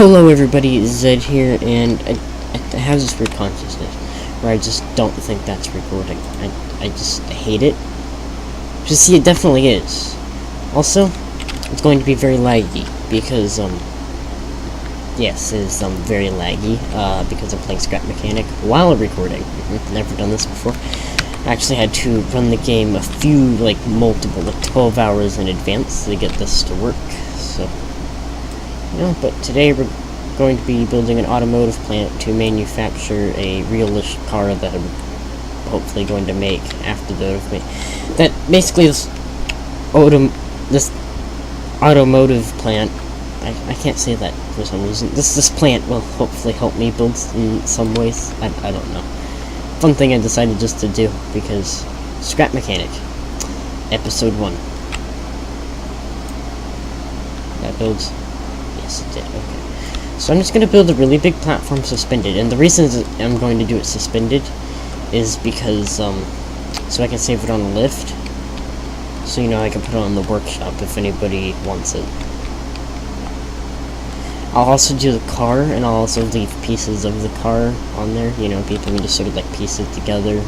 Hello everybody, Zed here, and I have this weird consciousness where I just don't think that's recording. I just hate it. Just see, it definitely is. Also, it's going to be very laggy, because, yes, it is, very laggy, because I'm playing Scrap Mechanic while recording. Never done this before. I actually had to run the game a few, multiple, 12 hours in advance to get this to work, so... but today we're going to be building an automotive plant to manufacture a realish car that I'm hopefully going to make after the that basically this automotive plant. I can't say that for some reason. This plant will hopefully help me build in some ways. I don't know. Fun thing I decided just to do because Scrap Mechanic, episode 1. That builds. Yes, it did. Okay. So I'm just going to build a really big platform suspended, and the reason I'm going to do it suspended is because, so I can save it on a lift, so, I can put it on the workshop if anybody wants it. I'll also do the car, and I'll also leave pieces of the car on there, people can just sort of, piece it together.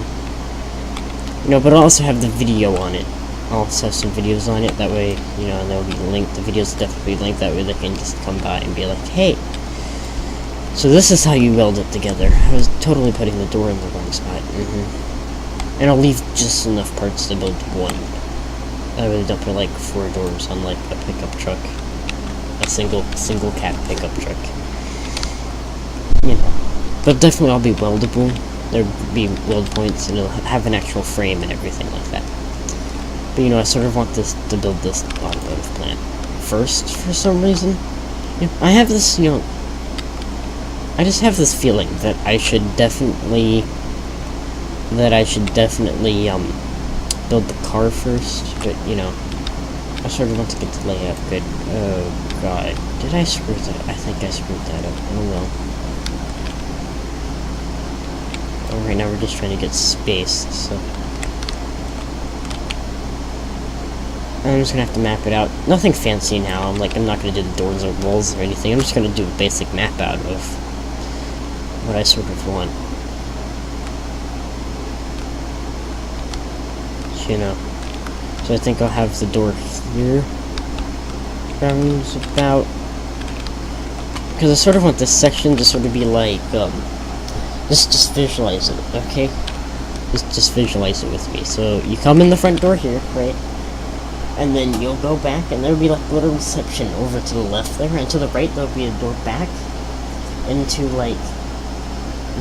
But I'll also have the video on it. I'll also have some videos on it, that way, and they'll be linked, the videos will definitely be linked, that way they can just come by and be like, hey! So this is how you weld it together. I was totally putting the door in the wrong spot. And I'll leave just enough parts to build one. I really don't put 4 doors on a pickup truck. A single cab pickup truck. But definitely all be weldable. There'll be weld points, and it'll have an actual frame and everything like that. But I sort of want to build this automotive plant first for some reason. I have this, I just have this feeling that I should definitely build the car first, but I sort of want to get the layout good. Oh god, did I screw that? I think I screwed that up. Oh well. Alright, now we're just trying to get spaced, so I'm just gonna have to map it out. Nothing fancy now. I'm not gonna do the doors or walls or anything. I'm just gonna do a basic map out of what I sort of want. So I think I'll have the door here. Rounds about. Because I sort of want this section to sort of be just visualize it, okay? Just visualize it with me. So you come in the front door here, right? And then you'll go back, and there'll be a little reception over to the left there, and to the right there'll be a door back into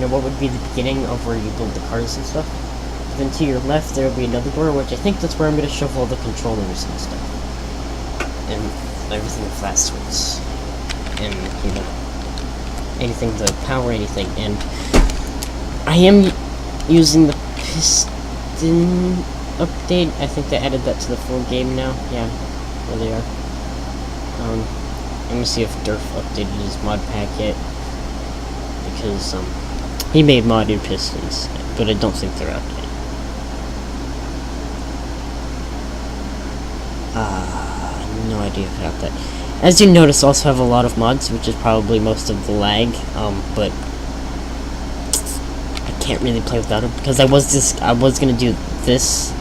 what would be the beginning of where you build the cars and stuff. Then to your left there'll be another door, which I think that's where I'm going to shove all the controllers and stuff. And everything with fast switches. And, anything to power anything. And I am using the piston update. I think they added that to the full game now. Yeah, there they are. Let me see if Durf updated his mod pack yet. Because, he made modded pistons, but I don't think they're out yet. No idea about that. As you notice, I also have a lot of mods, which is probably most of the lag, but I can't really play without them, because I was gonna do this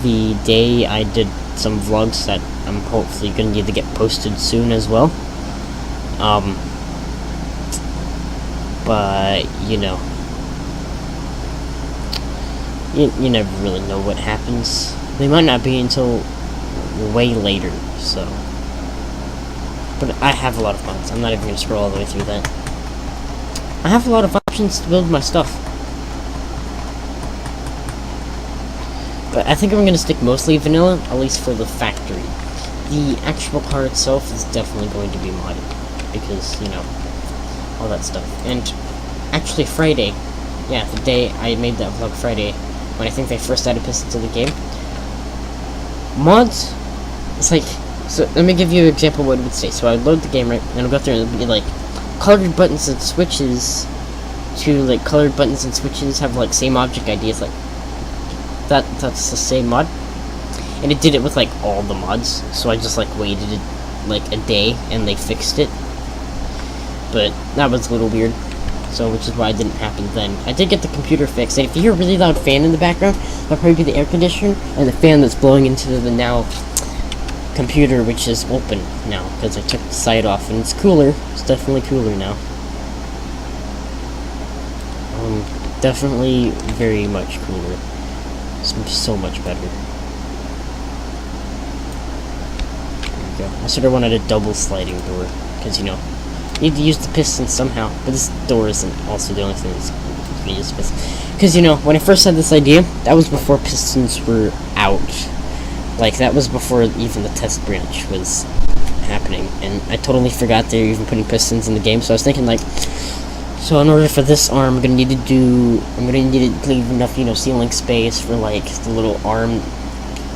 the day I did some vlogs that I'm hopefully gonna need to get posted soon as well. But, you never really know what happens. They might not be until way later, so. But I have a lot of mods. I'm not even going to scroll all the way through that. I have a lot of options to build my stuff. But I think I'm going to stick mostly vanilla, at least for the factory. The actual car itself is definitely going to be modded, because, all that stuff. And actually Friday, yeah, the day I made that vlog Friday, when I think they first added pistons to the game, mods, it's so let me give you an example of what it would say. So I would load the game, right, and I'll go through and it'll be colored buttons and switches to colored buttons and switches have same object IDs, that's the same mod. And it did it with all the mods, so I just waited a day and they fixed it. but that was a little weird. So, which is why it didn't happen then. I did get the computer fixed, and if you hear a really loud fan in the background, that'll probably be the air conditioner, and the fan that's blowing into the now computer, which is open now, because I took the side off, and it's cooler. It's definitely cooler now. Definitely very much cooler. It's so much better. There we go. I sort of wanted a double sliding door, because, you know, you need to use the piston somehow, but this door isn't also the only thing that's going to use pistons. Because, you know, when I first had this idea, that was before pistons were out. Like, that was before even the test branch was happening, and I totally forgot they were even putting pistons in the game, so I was thinking, like, so in order for this arm, I'm gonna need to leave enough, you know, ceiling space for, like, the little arm,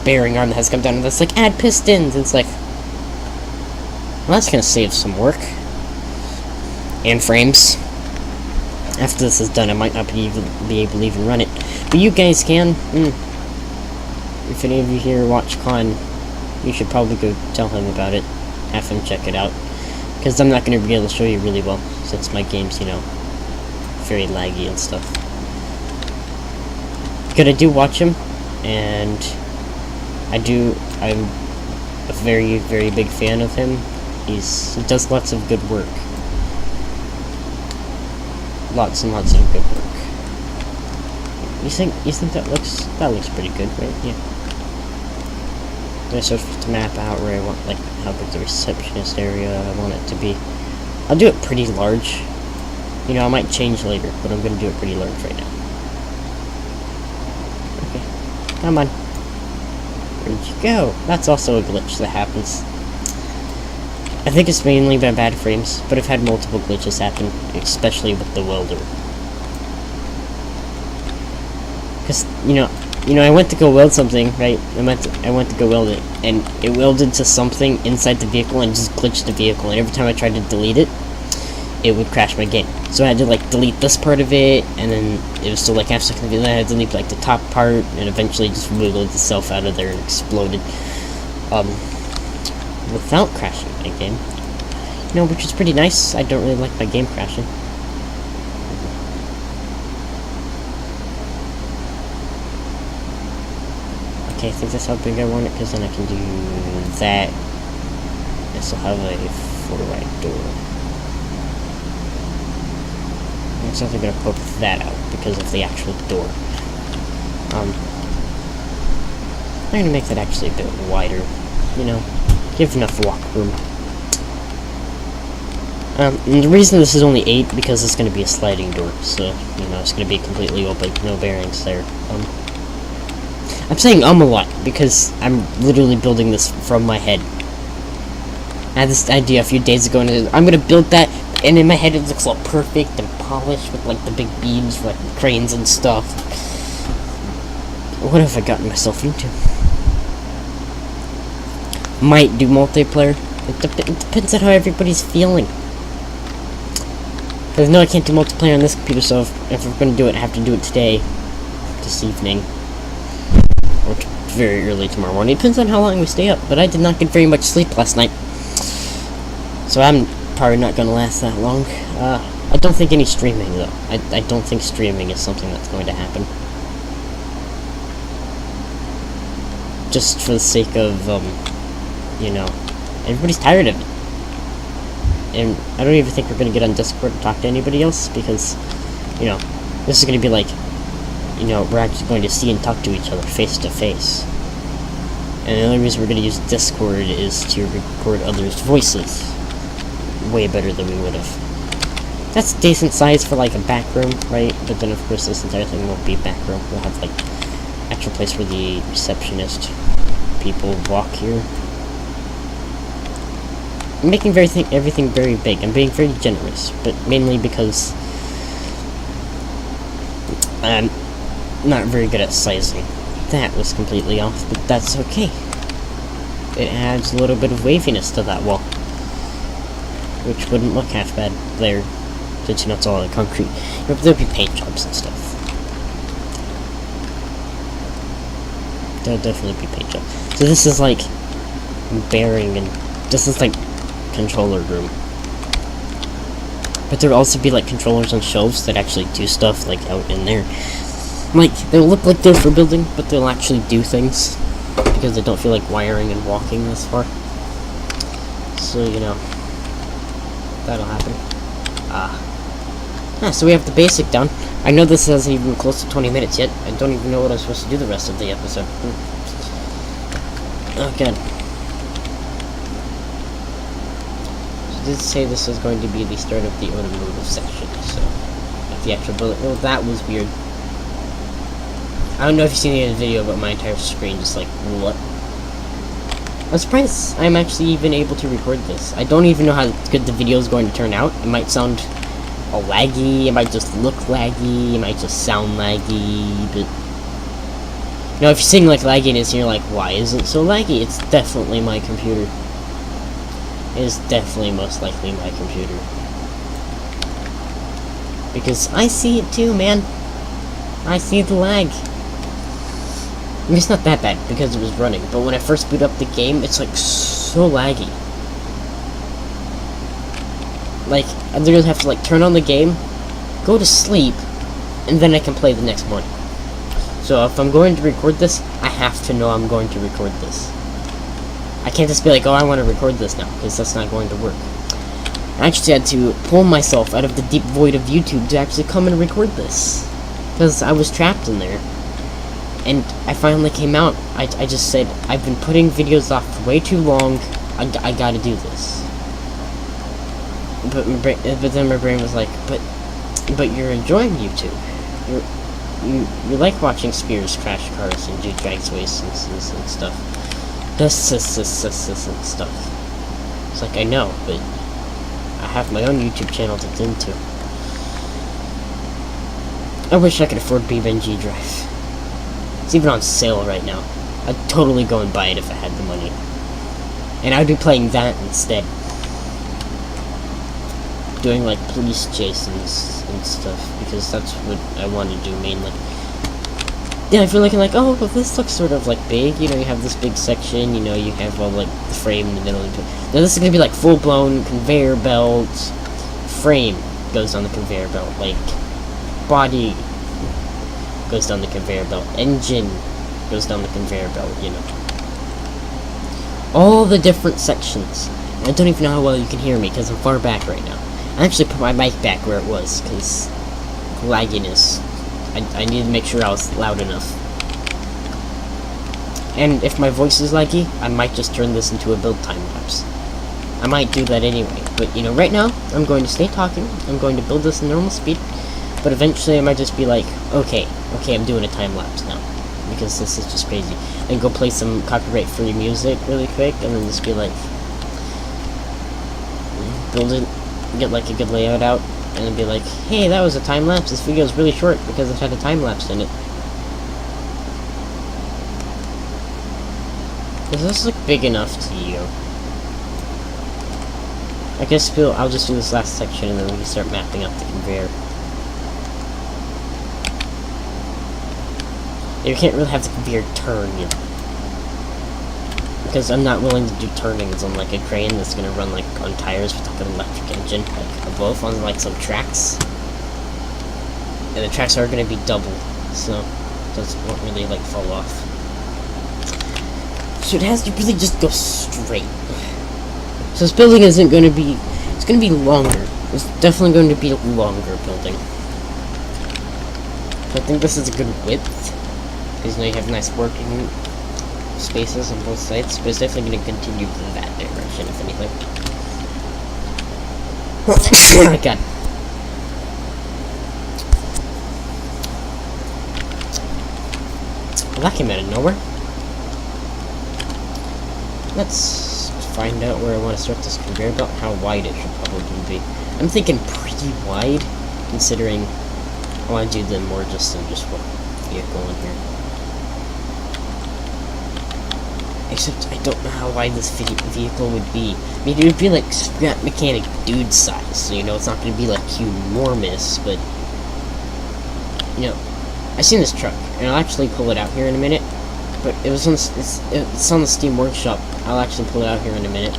bearing arm that has come down, and that's like, add pistons, and it's like, well, that's gonna save some work. And frames. After this is done, I might not be able to even run it. But you guys can. If any of you here watch Con, you should probably go tell him about it. Have him check it out. Because I'm not going to be able to show you really well, since my game's, you know, very laggy and stuff. Because I do watch him, and I'm a very, very big fan of him. He does lots of good work. Lots and lots of good work. You think that looks pretty good, right? Yeah. I sort of to map out where I want, like, how big the receptionist area I want it to be. I'll do it pretty large. You know, I might change later, but I'm gonna do it pretty large right now. Okay, come on. Where'd you go? That's also a glitch that happens. I think it's mainly by bad frames, but I've had multiple glitches happen, especially with the welder. Because, you know, I went to go weld something, right? I went to go weld it, and it welded to something inside the vehicle and just glitched the vehicle, and every time I tried to delete it, it would crash my game. So I had to, like, delete this part of it, and then it was still, like, half a second, and then I had to delete, like, the top part, and eventually just wiggled itself out of there and exploded. Without crashing my game. You know, which is pretty nice. I don't really like my game crashing. Okay, I think that's how big I want it, because then I can do that. This will have a 4-wide door. I'm certainly going to poke that out, because of the actual door. I'm going to make that actually a bit wider, you know. Give enough walk room. And the reason this is only 8, because it's going to be a sliding door, so, you know, it's going to be completely open, no bearings there. I'm saying a lot, because I'm literally building this from my head. I had this idea a few days ago, and I'm going to build that, and in my head it looks all perfect and polished, with, like, the big beams for, like, cranes and stuff. What have I gotten myself into? Might do multiplayer. It depends on how everybody's feeling. Because no, I can't do multiplayer on this computer, so if we're going to do it, I have to do it today. This evening. Or very early tomorrow morning. It depends on how long we stay up, but I did not get very much sleep last night. So I'm probably not going to last that long. I don't think any streaming, though. I don't think streaming is something that's going to happen. Just for the sake of, you know, everybody's tired of it. And I don't even think we're going to get on Discord and talk to anybody else, because, you know, this is going to be like, you know, we're actually going to see and talk to each other face to face. And the only reason we're going to use Discord is to record others' voices. Way better than we would have. That's decent size for, like, a back room, right? But then, of course, this entire thing won't be a back room. We'll have, like, actual place where the receptionist people walk here. I'm making everything very big. I'm being very generous, but mainly because I'm not very good at sizing. That was completely off, but that's okay. It adds a little bit of waviness to that wall, which wouldn't look half bad there, since, you know, it's all in concrete. There'll be paint jobs and stuff. There'll definitely be paint jobs. So this is like bearing, and this is like controller room. But there will also be like controllers on shelves that actually do stuff like out in there. Like, they'll look like they're for building, but they'll actually do things because they don't feel like wiring and walking this far. So, you know, that'll happen. So we have the basic done. I know this hasn't even close to 20 minutes yet. I don't even know what I'm supposed to do the rest of the episode. Oh, good. So did say this is going to be the start of the automotive section, so of the actual bullet. Oh, that was weird. I don't know if you've seen the video, but my entire screen just like, what? I'm surprised I'm actually even able to record this. I don't even know how good the video is going to turn out. It might sound all laggy, it might just look laggy, it might just sound laggy, but... You know, if you're seeing like lagginess and you're like, why is it so laggy? It's definitely my computer. It is definitely most likely my computer. Because I see it too, man. I see the lag. I mean, it's not that bad because it was running, but when I first boot up the game, it's like so laggy. Like, I'm gonna have to like turn on the game, go to sleep, and then I can play the next morning. So if I'm going to record this, I have to know I'm going to record this. I can't just be like, oh, I want to record this now, because that's not going to work. I actually had to pull myself out of the deep void of YouTube to actually come and record this. Because I was trapped in there. And I finally came out. I just said, I've been putting videos off for way too long. I gotta do this. But then my brain was like, but you're enjoying YouTube. You like watching Spears crash cars and do drag races and stuff. This and stuff. It's like, I know, but I have my own YouTube channel to get into. I wish I could afford BeamNG Drive. It's even on sale right now. I'd totally go and buy it if I had the money. And I'd be playing that instead. Doing like police chases and stuff, because that's what I want to do mainly. Yeah, I feel like oh, well, this looks sort of like big, you know, you have this big section, you know, you have all like the frame in the middle. Now this is gonna be like full-blown conveyor belt. Frame goes on the conveyor belt, like body goes down the conveyor belt, engine goes down the conveyor belt, you know. All the different sections. And I don't even know how well you can hear me because I'm far back right now. I actually put my mic back where it was because lagginess. I needed to make sure I was loud enough. And if my voice is laggy, I might just turn this into a build time lapse. I might do that anyway, but you know, right now I'm going to stay talking. I'm going to build this in normal speed, but eventually I might just be like, okay, I'm doing a time lapse now because this is just crazy. And go play some copyright-free music really quick, and then just be like, build it, get like a good layout out, and then be like, hey, that was a time lapse. This video is really short because it had a time lapse in it. Does this look big enough to you? I guess I'll just do this last section and then we can start mapping out the conveyor. You can't really have the conveyor turn, you know. Because I'm not willing to do turnings on like a crane that's gonna run like on tires with like an electric engine, like above on like some tracks. And the tracks are gonna be double, so it won't really like fall off. So it has to really just go straight. So this building isn't gonna be, it's gonna be longer. It's definitely going to be a longer building. So I think this is a good width. Because now you have nice working spaces on both sides, but it's definitely going to continue in that direction, if anything. Oh my god. Well, that came out of nowhere. Let's find out where I want to start this conveyor belt, how wide it should probably be. I'm thinking pretty wide, considering I want to do the more just one vehicle in here. Except I don't know how wide this vehicle would be. I mean, it would be like scrap mechanic dude size, so you know it's not going to be like enormous, but you know, I've seen this truck, and I'll actually pull it out here in a minute. But it was on it's on the Steam Workshop. I'll actually pull it out here in a minute.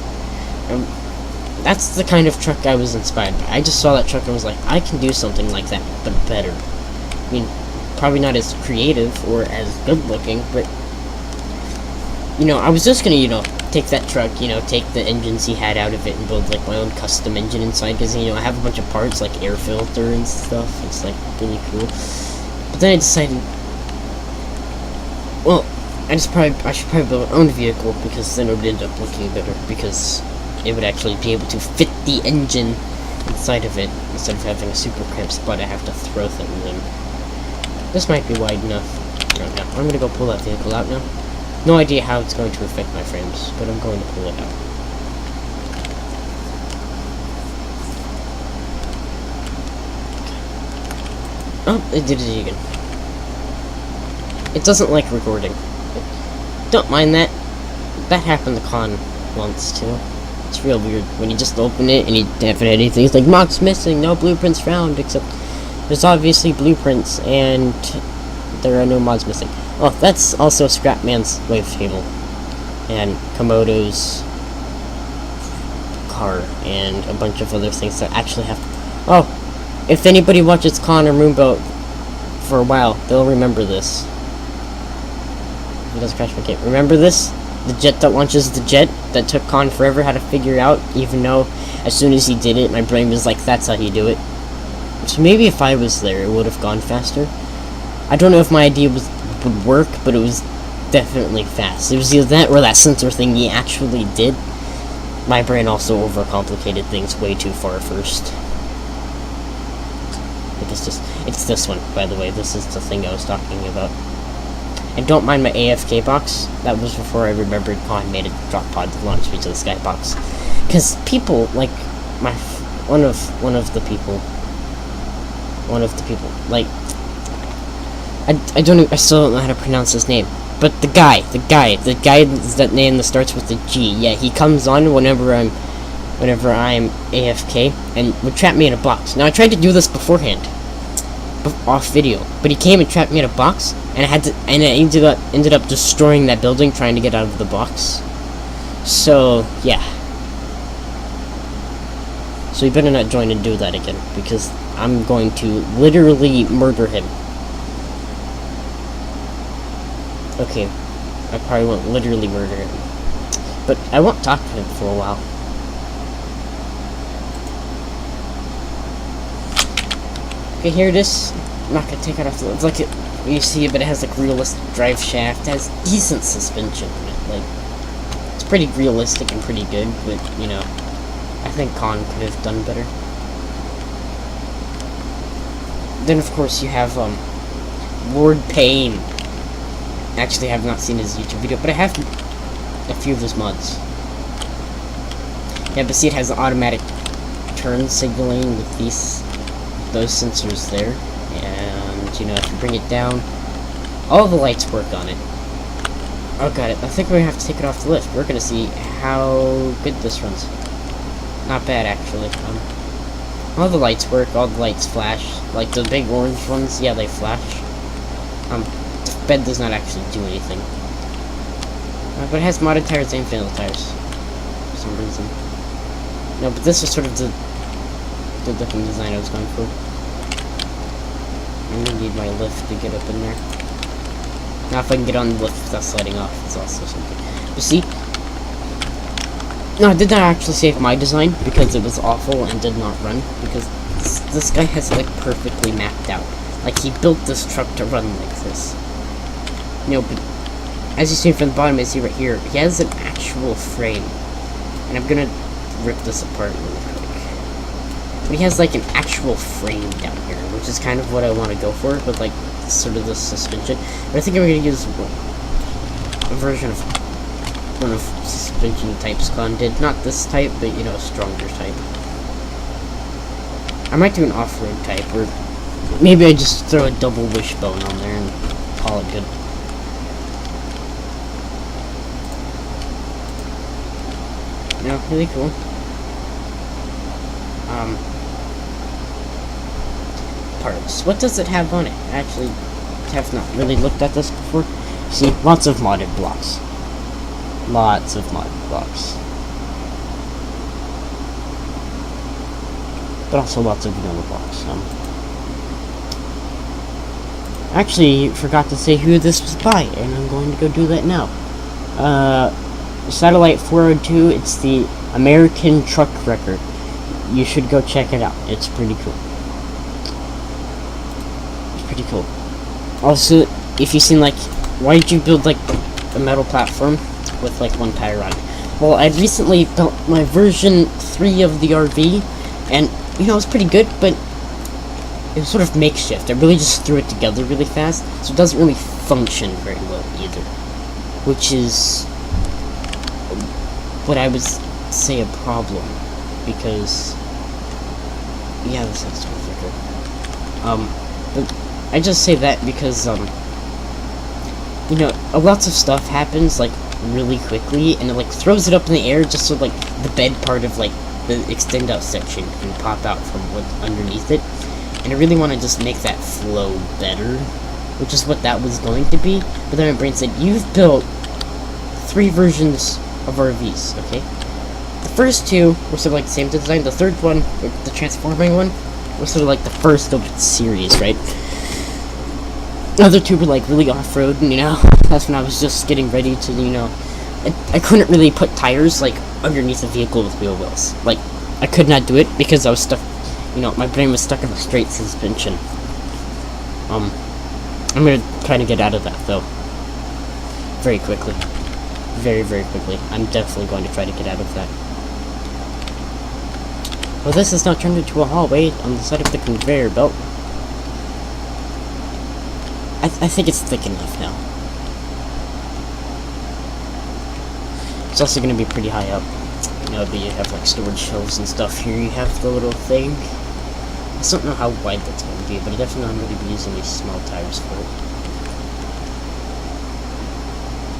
that's the kind of truck I was inspired by. I just saw that truck and was like, I can do something like that, but better. I mean, probably not as creative or as good looking, but you know, I was just gonna, you know, take that truck, you know, take the engines he had out of it and build like my own custom engine inside, because you know I have a bunch of parts like air filter and stuff. It's like really cool. But then I decided, well, I should probably build my own vehicle, because then it would end up looking better, because it would actually be able to fit the engine inside of it instead of having a super cramped spot I have to throw things in. This might be wide enough. I don't know. I'm gonna go pull that vehicle out now. No idea how it's going to affect my frames, but I'm going to pull it out. Oh, it did it again. It doesn't like recording. Don't mind that. That happened to Con once, too. It's real weird. When you just open it and you haven't had anything, it's like, mod's missing, no blueprints found, except there's obviously blueprints, and there are no mods missing. Oh, that's also Scrapman's wavetable, and Komodo's car, and a bunch of other things that actually have... Oh, if anybody watches Con or Moonboat for a while, they'll remember this. If it doesn't crash my game. Remember this? The jet that launches the jet that took Con forever how to figure out, even though as soon as he did it, my brain was like, that's how you do it. So maybe if I was there, it would have gone faster. I don't know if my idea would work, but it was definitely fast. It was either that or that sensor thing he actually did. My brain also overcomplicated things way too far first. I think it's this one, by the way. This is the thing I was talking about. And don't mind my AFK box. That was before I remembered Con made a drop pod to launch me to the skybox. Because people, like, one of the people, like, I still don't know how to pronounce his name. But the guy that name that starts with the G. Yeah, he comes on whenever I'm AFK and would trap me in a box. Now I tried to do this beforehand, off video, but he came and trapped me in a box, and I ended up destroying that building trying to get out of the box. So yeah. So you better not join and do that again, because I'm going to literally murder him. Okay, I probably won't literally murder him, but I won't talk to him for a while. Okay, here it is. I'm not gonna take it off the... It's like it, you see it, but it has like realistic drive shaft. It has decent suspension in it. Like, it's pretty realistic and pretty good, but you know, I think Con could have done better. Then of course you have Lord Payne. Actually, I have not seen his YouTube video, but I have a few of his mods. Yeah, but see, it has automatic turn signaling with those sensors there, and you know, if you bring it down, all the lights work on it. Oh, got it. I think we're gonna have to take it off the list. We're gonna see how good this runs. Not bad, actually. All the lights work. All the lights flash. Like the big orange ones, yeah, they flash. The bed does not actually do anything. But it has modded tires and vanilla tires for some reason. No, but this is sort of the good looking design I was going for. I'm gonna need my lift to get up in there. Now if I can get on the lift without sliding off, it's also something. But see? No, I did not actually save my design because it was awful and did not run, because this guy has it like perfectly mapped out. Like he built this truck to run like this. You know, but as you see from the bottom, I see right here, he has an actual frame. And I'm gonna rip this apart really quick. But he has like an actual frame down here, which is kind of what I want to go for, with like sort of the suspension. But I think I'm gonna use a version of one of suspension types Con did. Not this type, but you know, a stronger type. I might do an off-road type, or maybe I just throw a double wishbone on there and call it good. No, really cool. Parts. What does it have on it? I actually have not really looked at this before. See, lots of modded blocks. Lots of modded blocks. but also lots of vanilla blocks. Actually, forgot to say who this was by, and I'm going to go do that now. Satellite 402, it's the American Truck Record. You should go check it out. It's pretty cool. It's pretty cool. Also, if you've seen, like, why did you build, like, a metal platform with, like, one tire on it? Well, I'd recently built my version 3 of the RV, and, you know, it was pretty good, but it was sort of makeshift. I really just threw it together really fast, so it doesn't really function very well either. Which is what I would say a problem, because yeah, this has to be thicker. But I just say that because you know, lots of stuff happens like really quickly, and it like throws it up in the air just so like the bed part of like the extend out section can pop out from what's underneath it. And I really want to just make that flow better, which is what that was going to be. But then my brain said, you've built 3 versions of RVs, okay? The first 2 were sort of like the same design. The third one, the transforming one, was sort of like the first of its series, right? The other 2 were like really off-road, and you know, that's when I was just getting ready to, you know, I couldn't really put tires like underneath a vehicle with wheel wells. Like, I could not do it because I was stuck. You know, my brain was stuck in a straight suspension. I'm gonna try to get out of that, though. Very quickly. Very, very quickly. I'm definitely going to try to get out of that. Well, this is now turned into a hallway on the side of the conveyor belt. I think it's thick enough now. It's also gonna be pretty high up. You know, but you have, like, storage shelves and stuff. Here you have the little thing. I just don't know how wide that's going to be, but I definitely know I'm going to be using these small tires for it.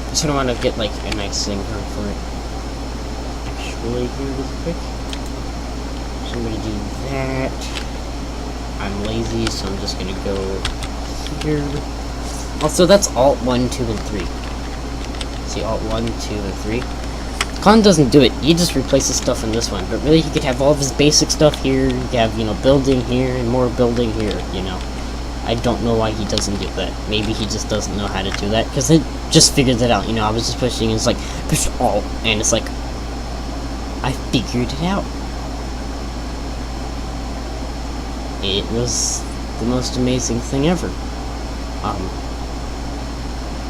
I just don't want to get, like, a nice thing for it. Actually, here real quick. So I'm going to do that. I'm lazy, so I'm just going to go here. Also, that's Alt 1, 2, and 3. See, Alt 1, 2, and 3. Con doesn't do it. He just replaces stuff in this one, but really he could have all of his basic stuff here. You could have, you know, building here and more building here, you know. I don't know why he doesn't do that. Maybe he just doesn't know how to do that, because I just figured that out, you know. I was just pushing, and it's like, push Alt, and it's like, I figured it out. It was the most amazing thing ever.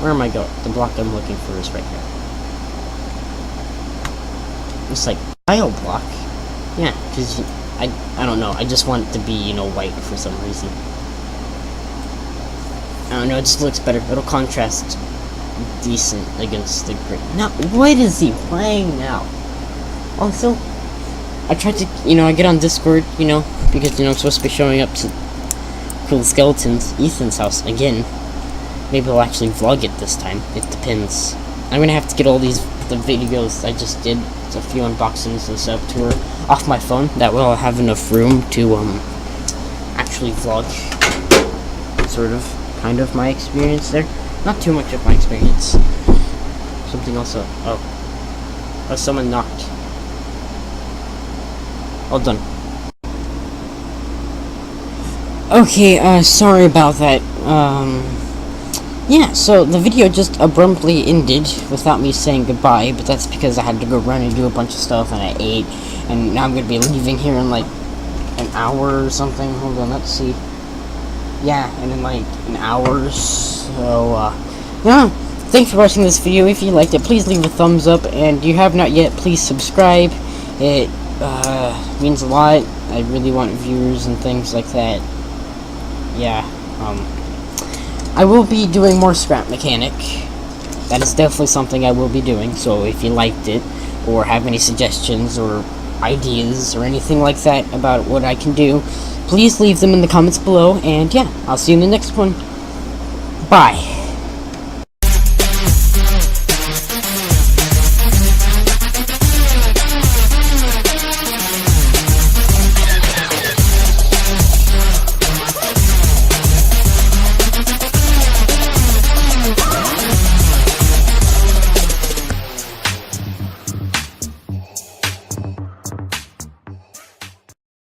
Where am I going? The block I'm looking for is right here. It's like tile block. Yeah, because I don't know. I just want it to be, you know, white for some reason. I don't know. It just looks better. It'll contrast decent against the gray. Now, what is he playing now? Also, I tried to, you know, I get on Discord, you know, because, you know, I'm supposed to be showing up to Cool Skeletons, Ethan's house again. Maybe I'll actually vlog it this time. It depends. I'm gonna have to get all the videos I just did, a few unboxings and stuff, to her off my phone. That way I'll have enough room to actually vlog sort of, kind of my experience there. Not too much of my experience. Something else. Oh, someone knocked. All done. Okay, sorry about that. Yeah, so the video just abruptly ended without me saying goodbye, but that's because I had to go run and do a bunch of stuff, and I ate, and now I'm going to be leaving here in, like, an hour or something. Hold on, let's see. Yeah, and in, like, an hour, so, yeah. Thanks for watching this video. If you liked it, please leave a thumbs up, and if you have not yet, please subscribe. It, means a lot. I really want viewers and things like that. Yeah, I will be doing more Scrap Mechanic. That is definitely something I will be doing, so if you liked it, or have any suggestions, or ideas, or anything like that about what I can do, please leave them in the comments below, and yeah, I'll see you in the next one. Bye.